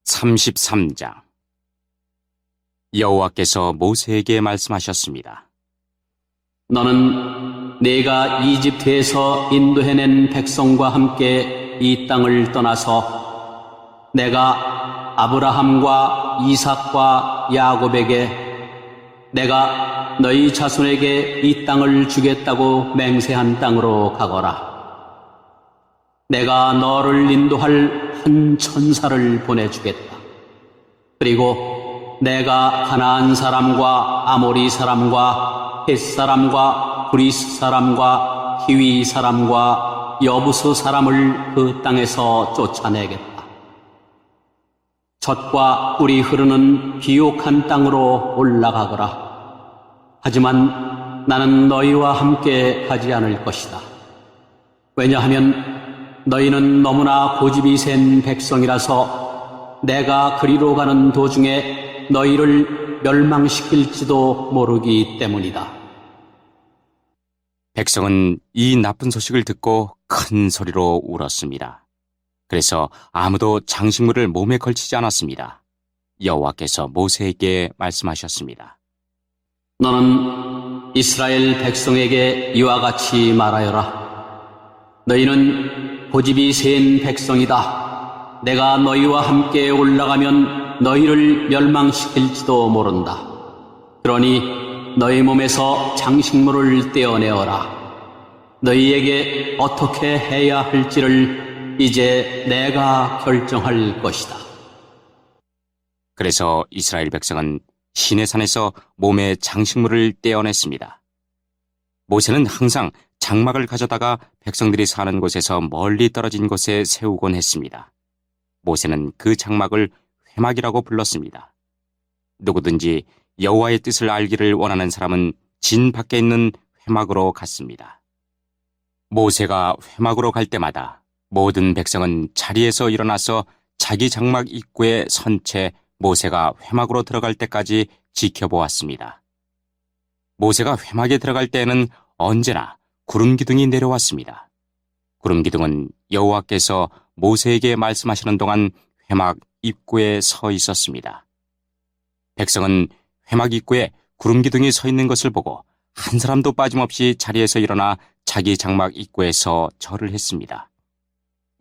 33장. 여호와께서 모세에게 말씀하셨습니다. 너는 내가 이집트에서 인도해낸 백성과 함께 이 땅을 떠나서 내가 아브라함과 이삭과 야곱에게 내가 너희 자손에게 이 땅을 주겠다고 맹세한 땅으로 가거라. 내가 너를 인도할 한 천사를 보내주겠다. 그리고 내가 가나안 사람과 아모리 사람과 헷 사람과 브리스 사람과 히위 사람과 여부스 사람을 그 땅에서 쫓아내겠다. 젖과 꿀이 흐르는 비옥한 땅으로 올라가거라. 하지만 나는 너희와 함께 가지 않을 것이다. 왜냐하면 너희는 너무나 고집이 센 백성이라서 내가 그리로 가는 도중에 너희를 멸망시킬지도 모르기 때문이다. 백성은 이 나쁜 소식을 듣고 큰 소리로 울었습니다. 그래서 아무도 장식물을 몸에 걸치지 않았습니다. 여호와께서 모세에게 말씀하셨습니다. 너는 이스라엘 백성에게 이와 같이 말하여라. 너희는 고집이 센 백성이다. 내가 너희와 함께 올라가면 너희를 멸망시킬지도 모른다. 그러니 너희 몸에서 장식물을 떼어내어라. 너희에게 어떻게 해야 할지를 이제 내가 결정할 것이다. 그래서 이스라엘 백성은 시내산에서 몸에 장식물을 떼어냈습니다. 모세는 항상 장막을 가져다가 백성들이 사는 곳에서 멀리 떨어진 곳에 세우곤 했습니다. 모세는 그 장막을 회막이라고 불렀습니다. 누구든지 여호와의 뜻을 알기를 원하는 사람은 진 밖에 있는 회막으로 갔습니다. 모세가 회막으로 갈 때마다 모든 백성은 자리에서 일어나서 자기 장막 입구에 선 채 모세가 회막으로 들어갈 때까지 지켜보았습니다. 모세가 회막에 들어갈 때에는 언제나 구름기둥이 내려왔습니다. 구름기둥은 여호와께서 모세에게 말씀하시는 동안 회막 입구에 서 있었습니다. 백성은 회막 입구에 구름기둥이 서 있는 것을 보고 한 사람도 빠짐없이 자리에서 일어나 자기 장막 입구에서 절을 했습니다.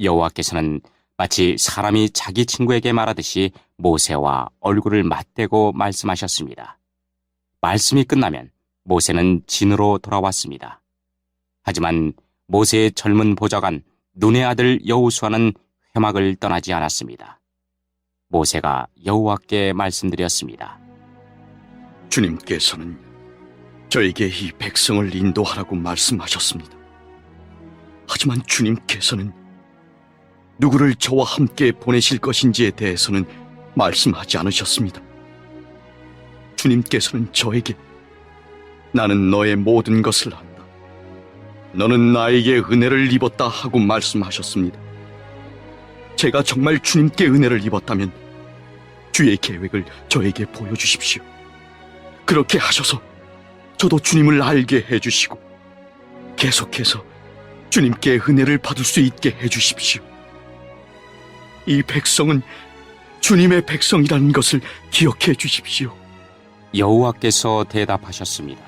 여호와께서는 마치 사람이 자기 친구에게 말하듯이 모세와 얼굴을 맞대고 말씀하셨습니다. 말씀이 끝나면 모세는 진으로 돌아왔습니다. 하지만 모세의 젊은 보좌관 눈의 아들 여호수아는 회막을 떠나지 않았습니다. 모세가 여호와께 말씀드렸습니다. 주님께서는 저에게 이 백성을 인도하라고 말씀하셨습니다. 하지만 주님께서는 누구를 저와 함께 보내실 것인지에 대해서는 말씀하지 않으셨습니다. 주님께서는 저에게 나는 너의 모든 것을 안다. 너는 나에게 은혜를 입었다 하고 말씀하셨습니다. 제가 정말 주님께 은혜를 입었다면 주의 계획을 저에게 보여주십시오. 그렇게 하셔서 저도 주님을 알게 해주시고 계속해서 주님께 은혜를 받을 수 있게 해주십시오. 이 백성은 주님의 백성이라는 것을 기억해 주십시오. 여호와께서 대답하셨습니다.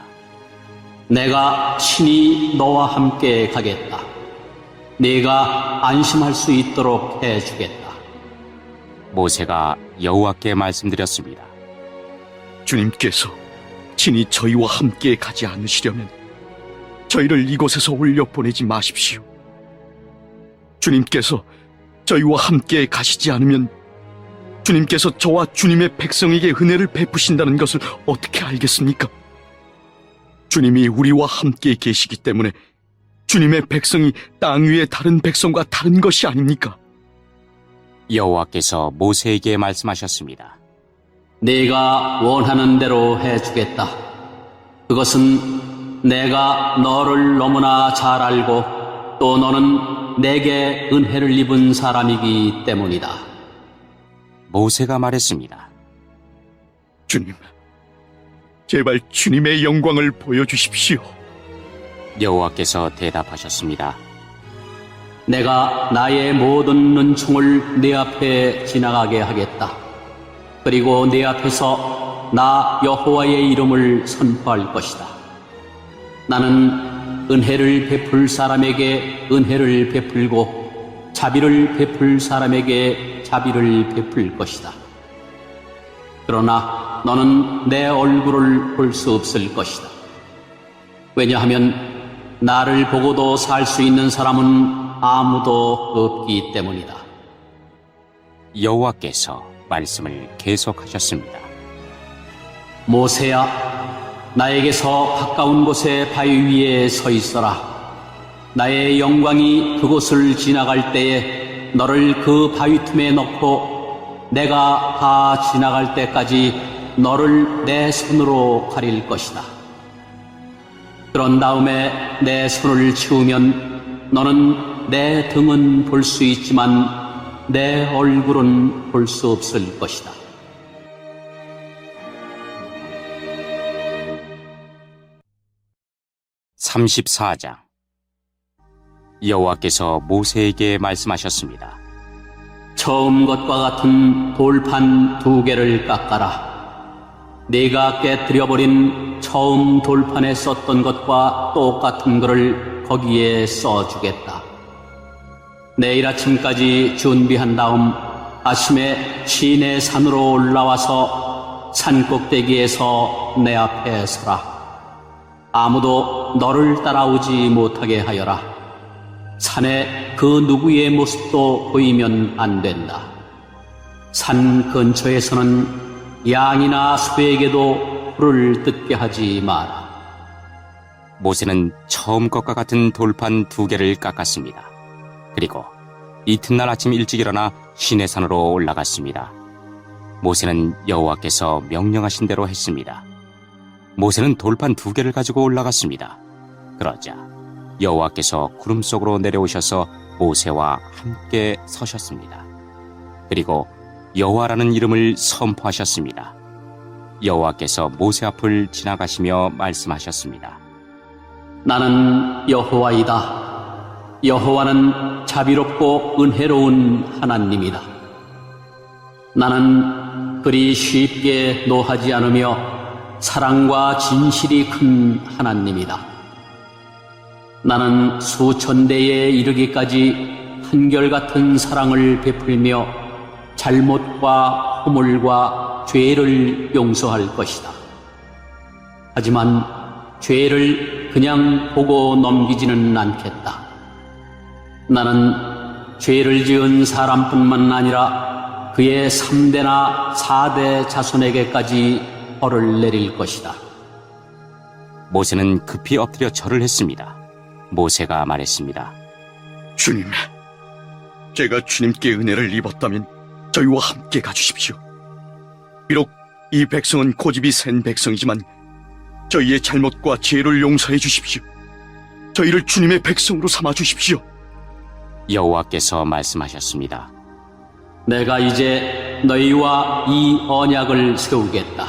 내가 친히 너와 함께 가겠다. 네가 안심할 수 있도록 해주겠다. 모세가 여호와께 말씀드렸습니다. 주님께서 친히 저희와 함께 가지 않으시려면 저희를 이곳에서 올려보내지 마십시오. 주님께서 저희와 함께 가시지 않으면 주님께서 저와 주님의 백성에게 은혜를 베푸신다는 것을 어떻게 알겠습니까? 주님이 우리와 함께 계시기 때문에 주님의 백성이 땅 위의 다른 백성과 다른 것이 아닙니까? 여호와께서 모세에게 말씀하셨습니다. 네가 원하는 대로 해주겠다. 그것은 내가 너를 너무나 잘 알고 또 너는 내게 은혜를 입은 사람이기 때문이다. 모세가 말했습니다. 주님, 제발 주님의 영광을 보여주십시오. 여호와께서 대답하셨습니다. 내가 나의 모든 은총을 네 앞에 지나가게 하겠다. 그리고 네 앞에서 나 여호와의 이름을 선포할 것이다. 나는 은혜를 베풀 사람에게 은혜를 베풀고 자비를 베풀 사람에게 자비를 베풀 것이다. 그러나 너는 내 얼굴을 볼 수 없을 것이다. 왜냐하면 나를 보고도 살 수 있는 사람은 아무도 없기 때문이다. 여호와께서 말씀을 계속하셨습니다. 모세야, 나에게서 가까운 곳에 바위 위에 서 있어라. 나의 영광이 그곳을 지나갈 때에 너를 그 바위 틈에 넣고 내가 다 지나갈 때까지 너를 내 손으로 가릴 것이다. 그런 다음에 내 손을 치우면 너는 내 등은 볼 수 있지만 내 얼굴은 볼 수 없을 것이다. (34장) 여호와께서 모세에게 말씀하셨습니다. 처음 것과 같은 돌판 2개를 깎아라. 네가 깨뜨려버린 처음 돌판에 썼던 것과 똑같은 것을 거기에 써주겠다. 내일 아침까지 준비한 다음 아침에 시내 산으로 올라와서 산 꼭대기에서 내 앞에 서라. 아무도 너를 따라오지 못하게 하여라. 산에 그 누구의 모습도 보이면 안 된다. 산 근처에서는 양이나 소에게도 풀을 뜯게 하지 마라. 모세는 처음 것과 같은 돌판 2개를 깎았습니다. 그리고 이튿날 아침 일찍 일어나 시내산으로 올라갔습니다. 모세는 여호와께서 명령하신 대로 했습니다. 모세는 돌판 2개를 가지고 올라갔습니다. 그러자 여호와께서 구름 속으로 내려오셔서 모세와 함께 서셨습니다. 그리고 여호와라는 이름을 선포하셨습니다. 여호와께서 모세 앞을 지나가시며 말씀하셨습니다. 나는 여호와이다. 여호와는 자비롭고 은혜로운 하나님이다. 나는 그리 쉽게 노하지 않으며 사랑과 진실이 큰 하나님이다. 나는 수천 대에 이르기까지 한결같은 사랑을 베풀며 잘못과 허물과 죄를 용서할 것이다. 하지만 죄를 그냥 보고 넘기지는 않겠다. 나는 죄를 지은 사람뿐만 아니라 그의 3대나 4대 자손에게까지 벌을 내릴 것이다. 모세는 급히 엎드려 절을 했습니다. 모세가 말했습니다. 주님, 제가 주님께 은혜를 입었다면 저희와 함께 가주십시오. 비록 이 백성은 고집이 센 백성이지만 저희의 잘못과 죄를 용서해 주십시오. 저희를 주님의 백성으로 삼아 주십시오. 여호와께서 말씀하셨습니다. 내가 이제 너희와 이 언약을 세우겠다.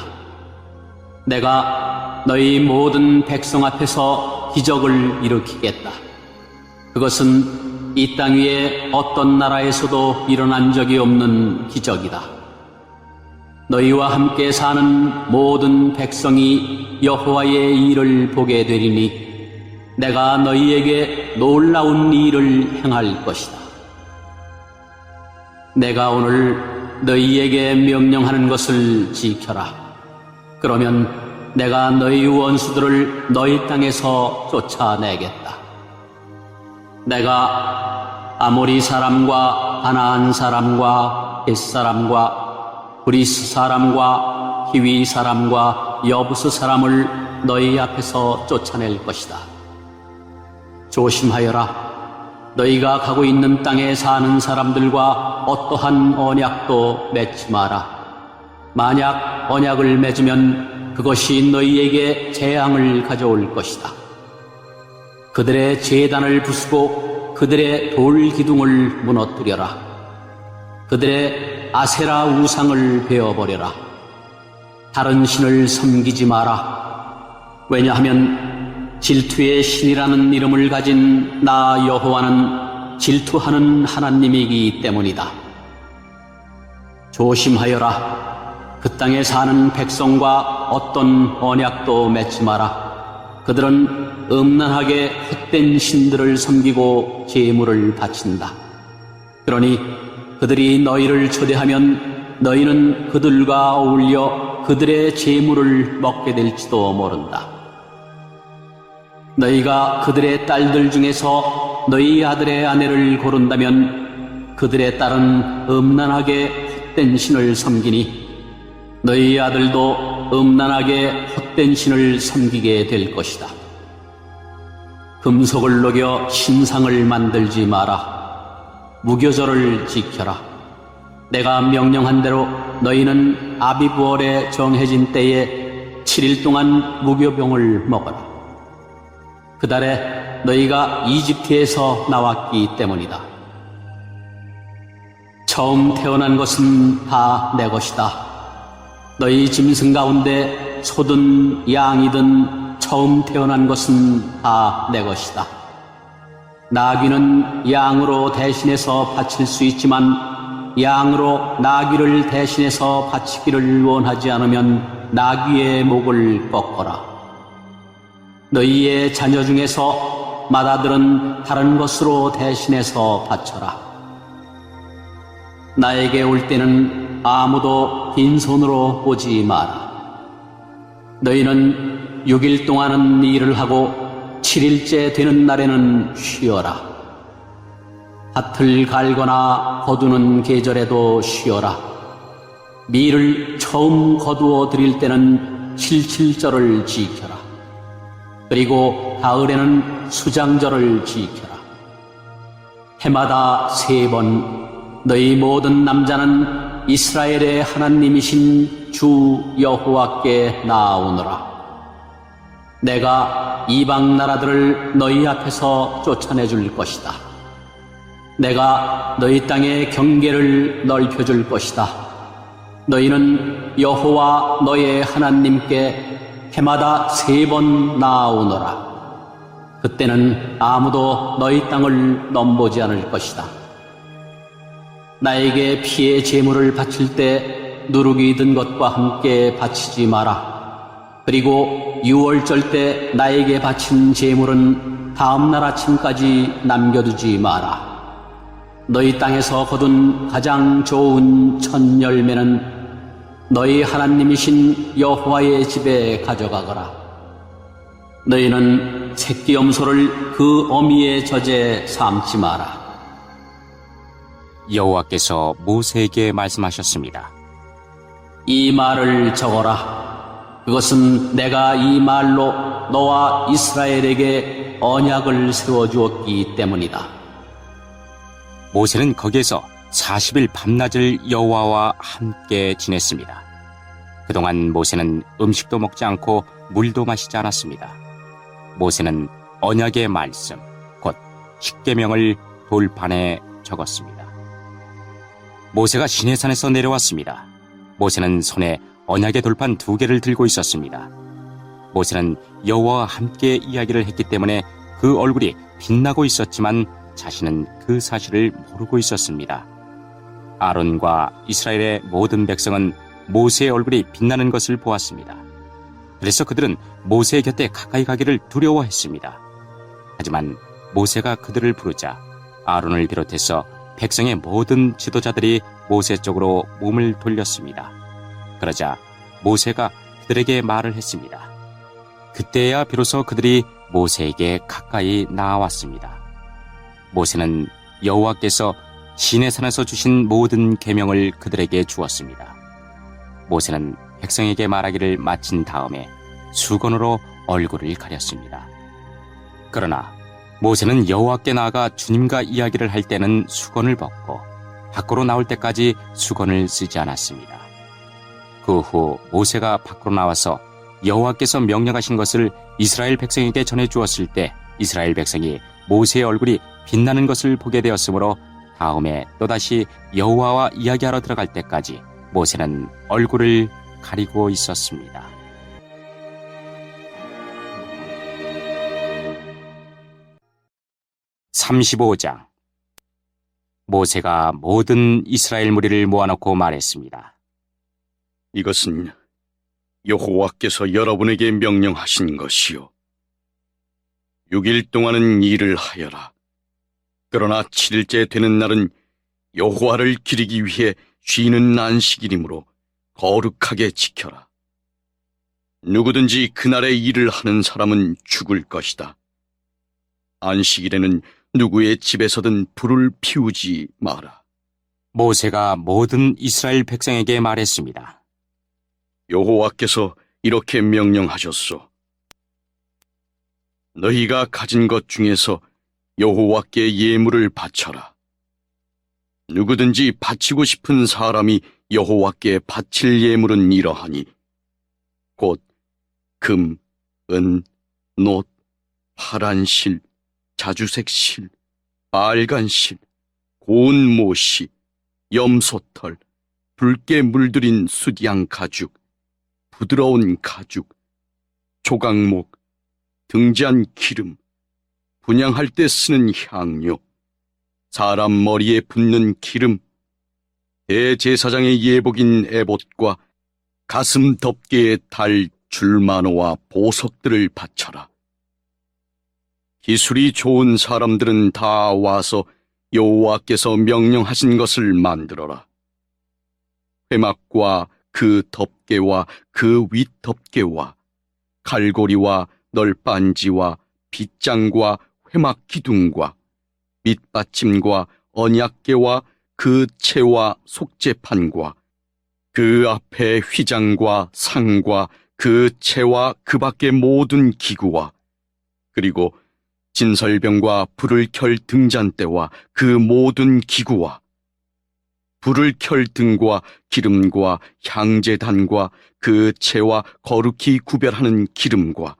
내가 너희 모든 백성 앞에서 기적을 일으키겠다. 그것은 이 땅 위에 어떤 나라에서도 일어난 적이 없는 기적이다. 너희와 함께 사는 모든 백성이 여호와의 일을 보게 되리니 내가 너희에게 놀라운 일을 행할 것이다. 내가 오늘 너희에게 명령하는 것을 지켜라. 그러면 내가 너희 원수들을 너희 땅에서 쫓아내겠다. 내가 아모리 사람과 가나안 사람과 헷 사람과 브리스 사람과 히위 사람과 여부스 사람을 너희 앞에서 쫓아낼 것이다. 조심하여라. 너희가 가고 있는 땅에 사는 사람들과 어떠한 언약도 맺지 마라. 만약 언약을 맺으면 그것이 너희에게 재앙을 가져올 것이다. 그들의 제단을 부수고 그들의 돌 기둥을 무너뜨려라. 그들의 아세라 우상을 베어버려라. 다른 신을 섬기지 마라. 왜냐하면 질투의 신이라는 이름을 가진 나 여호와는 질투하는 하나님이기 때문이다. 조심하여라. 그 땅에 사는 백성과 어떤 언약도 맺지 마라. 그들은 음란하게 헛된 신들을 섬기고 제물을 바친다. 그러니 그들이 너희를 초대하면 너희는 그들과 어울려 그들의 제물을 먹게 될지도 모른다. 너희가 그들의 딸들 중에서 너희 아들의 아내를 고른다면 그들의 딸은 음란하게 헛된 신을 섬기니 너희 아들도 음란하게 헛된 신을 섬기게 될 것이다. 금속을 녹여 신상을 만들지 마라. 무교절을 지켜라. 내가 명령한 대로 너희는 아비부월에 정해진 때에 7일 동안 무교병을 먹어라. 그 달에 너희가 이집트에서 나왔기 때문이다. 처음 태어난 것은 다 내 것이다. 너희 짐승 가운데 소든 양이든 처음 태어난 것은 다 내 것이다. 나귀는 양으로 대신해서 바칠 수 있지만 양으로 나귀를 대신해서 바치기를 원하지 않으면 나귀의 목을 꺾어라. 너희의 자녀 중에서 맏아들은 다른 것으로 대신해서 바쳐라. 나에게 올 때는 아무도 빈손으로 오지 마라. 너희는 6일 동안은 일을 하고 7일째 되는 날에는 쉬어라. 밭을 갈거나 거두는 계절에도 쉬어라. 밀을 처음 거두어 드릴 때는 칠칠절을 지켜라. 그리고 가을에는 수장절을 지켜라. 해마다 3번 너희 모든 남자는 이스라엘의 하나님이신 주 여호와께 나아오너라. 내가 이방 나라들을 너희 앞에서 쫓아내 줄 것이다. 내가 너희 땅의 경계를 넓혀줄 것이다. 너희는 여호와 너의 하나님께 해마다 3번 나아오너라. 그때는 아무도 너희 땅을 넘보지 않을 것이다. 나에게 피의 제물을 바칠 때 누룩이 든 것과 함께 바치지 마라. 그리고 6월절 때 나에게 바친 제물은 다음날 아침까지 남겨두지 마라. 너희 땅에서 거둔 가장 좋은 첫 열매는 너희 하나님이신 여호와의 집에 가져가거라. 너희는 새끼 염소를 그 어미의 젖에 삶지 마라. 여호와께서 모세에게 말씀하셨습니다. 이 말을 적어라. 그것은 내가 이 말로 너와 이스라엘에게 언약을 세워주었기 때문이다. 모세는 거기에서 40일 밤낮을 여호와와 함께 지냈습니다. 그동안 모세는 음식도 먹지 않고 물도 마시지 않았습니다. 모세는 언약의 말씀, 곧 십계명을 돌판에 적었습니다. 모세가 시내산에서 내려왔습니다. 모세는 손에 언약의 돌판 2개를 들고 있었습니다. 모세는 여호와와 함께 이야기를 했기 때문에 그 얼굴이 빛나고 있었지만 자신은 그 사실을 모르고 있었습니다. 아론과 이스라엘의 모든 백성은 모세의 얼굴이 빛나는 것을 보았습니다. 그래서 그들은 모세의 곁에 가까이 가기를 두려워했습니다. 하지만 모세가 그들을 부르자 아론을 비롯해서 백성의 모든 지도자들이 모세 쪽으로 몸을 돌렸습니다. 그러자 모세가 그들에게 말을 했습니다. 그때야 비로소 그들이 모세에게 가까이 나아왔습니다. 모세는 여호와께서 시내산에서 주신 모든 계명을 그들에게 주었습니다. 모세는 백성에게 말하기를 마친 다음에 수건으로 얼굴을 가렸습니다. 그러나 모세는 여호와께 나아가 주님과 이야기를 할 때는 수건을 벗고 밖으로 나올 때까지 수건을 쓰지 않았습니다. 그 후 모세가 밖으로 나와서 여호와께서 명령하신 것을 이스라엘 백성에게 전해 주었을 때 이스라엘 백성이 모세의 얼굴이 빛나는 것을 보게 되었으므로 다음에 또다시 여호와와 이야기하러 들어갈 때까지 모세는 얼굴을 가리고 있었습니다. (35장) 모세가 모든 이스라엘 무리를 모아놓고 말했습니다. 이것은 여호와께서 여러분에게 명령하신 것이요. 6일 동안은 일을 하여라. 그러나 7일째 되는 날은 여호와를 기리기 위해 쉬는 안식일이므로 거룩하게 지켜라. 누구든지 그날에 일을 하는 사람은 죽을 것이다. 안식일에는 누구의 집에서든 불을 피우지 마라. 모세가 모든 이스라엘 백성에게 말했습니다. 여호와께서 이렇게 명령하셨소. 너희가 가진 것 중에서 여호와께 예물을 바쳐라. 누구든지 바치고 싶은 사람이 여호와께 바칠 예물은 이러하니 곧 금, 은, 놋, 파란 실, 자주색 실, 빨간 실, 고운 못이, 염소털, 붉게 물들인 숫양 가죽, 부드러운 가죽, 조각목, 등잔 기름, 분향할 때 쓰는 향료, 사람 머리에 붓는 기름, 대제사장의 예복인 에봇과 가슴 덮개에 달 줄마노와 보석들을 바쳐라. 기술이 좋은 사람들은 다 와서 여호와께서 명령하신 것을 만들어라. 회막과 그 덮개와 그 윗덮개와 갈고리와 널빤지와 빗장과 회막 기둥과 밑받침과 언약궤와 그 채와 속죄판과 그 앞에 휘장과 상과 그 채와 그 밖의 모든 기구와 그리고 진설병과 불을 켤 등잔대와 그 모든 기구와 불을 켤 등과 기름과 향제단과 그 채와 거룩히 구별하는 기름과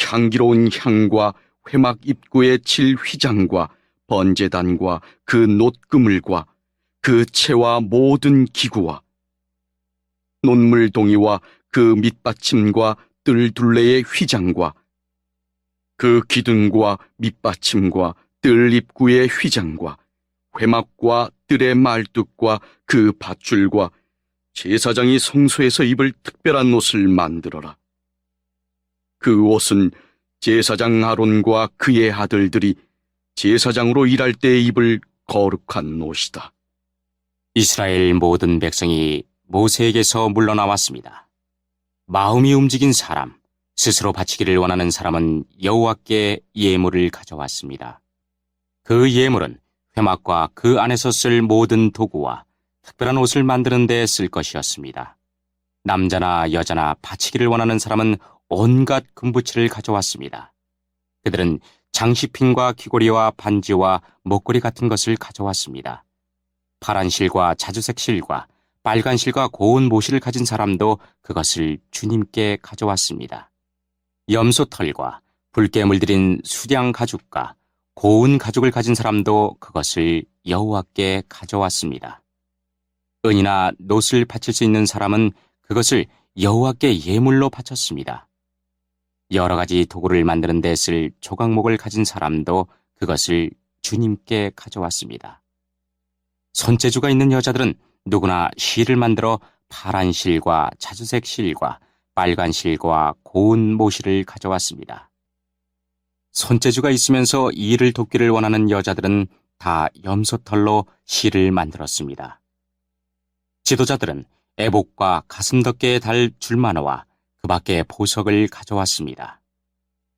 향기로운 향과 회막 입구에 칠 휘장과 번제단과 그 놋그물과 그 채와 모든 기구와 논물동이와 그 밑받침과 뜰 둘레의 휘장과 그 기둥과 밑받침과 뜰 입구의 휘장과 회막과 뜰의 말뚝과 그 밧줄과 제사장이 성소에서 입을 특별한 옷을 만들어라. 그 옷은 제사장 아론과 그의 아들들이 제사장으로 일할 때 입을 거룩한 옷이다. 이스라엘 모든 백성이 모세에게서 물러나왔습니다. 마음이 움직인 사람, 스스로 바치기를 원하는 사람은 여호와께 예물을 가져왔습니다. 그 예물은 회막과 그 안에서 쓸 모든 도구와 특별한 옷을 만드는 데 쓸 것이었습니다. 남자나 여자나 바치기를 원하는 사람은 온갖 금부치를 가져왔습니다. 그들은 장식핀과 귀고리와 반지와 목걸이 같은 것을 가져왔습니다. 파란 실과 자주색 실과 빨간 실과 고운 모시를 가진 사람도 그것을 주님께 가져왔습니다. 염소털과 붉게 물들인 수량 가죽과 고운 가죽을 가진 사람도 그것을 여호와께 가져왔습니다. 은이나 놋을 바칠 수 있는 사람은 그것을 여호와께 예물로 바쳤습니다. 여러 가지 도구를 만드는 데 쓸 조각목을 가진 사람도 그것을 주님께 가져왔습니다. 손재주가 있는 여자들은 누구나 실을 만들어 파란 실과 자주색 실과 빨간 실과 고운 모시를 가져왔습니다. 손재주가 있으면서 일을 돕기를 원하는 여자들은 다 염소털로 실을 만들었습니다. 지도자들은 에봇과 가슴덮개에 달 줄마노와 그 밖에 보석을 가져왔습니다.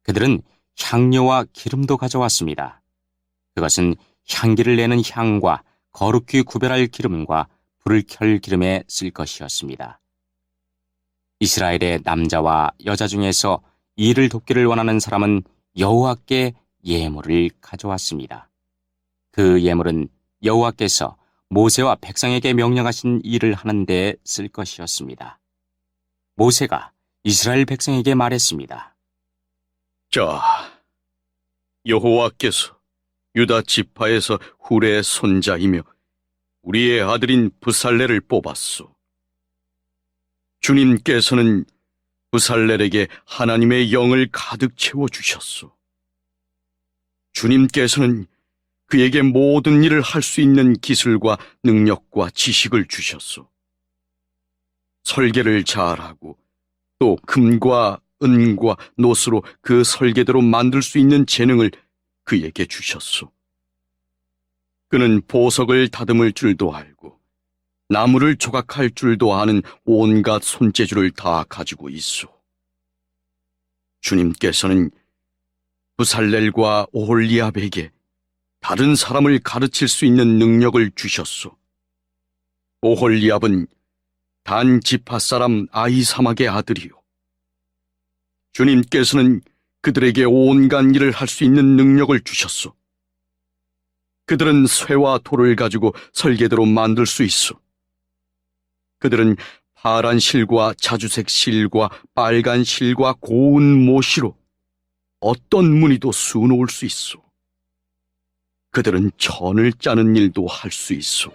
그들은 향료와 기름도 가져왔습니다. 그것은 향기를 내는 향과 거룩히 구별할 기름과 불을 켤 기름에 쓸 것이었습니다. 이스라엘의 남자와 여자 중에서 일을 돕기를 원하는 사람은 여호와께 예물을 가져왔습니다. 그 예물은 여호와께서 모세와 백성에게 명령하신 일을 하는 데 쓸 것이었습니다. 모세가 이스라엘 백성에게 말했습니다. 자, 여호와께서 유다 지파에서 훌의 손자이며 우리의 아들인 부살렐을 뽑았소. 주님께서는 부살렐에게 하나님의 영을 가득 채워주셨소. 주님께서는 그에게 모든 일을 할 수 있는 기술과 능력과 지식을 주셨소. 설계를 잘하고 또 금과 은과 노스로 그 설계대로 만들 수 있는 재능을 그에게 주셨소. 그는 보석을 다듬을 줄도 알고 나무를 조각할 줄도 아는 온갖 손재주를 다 가지고 있소. 주님께서는 부살렐과 오홀리압에게 다른 사람을 가르칠 수 있는 능력을 주셨소. 오홀리압은 단 지파 사람 아히사막의 아들이요. 주님께서는 그들에게 온갖 일을 할 수 있는 능력을 주셨소. 그들은 쇠와 돌을 가지고 설계대로 만들 수 있어. 그들은 파란 실과 자주색 실과 빨간 실과 고운 모시로 어떤 무늬도 수놓을 수 있어. 그들은 천을 짜는 일도 할 수 있어.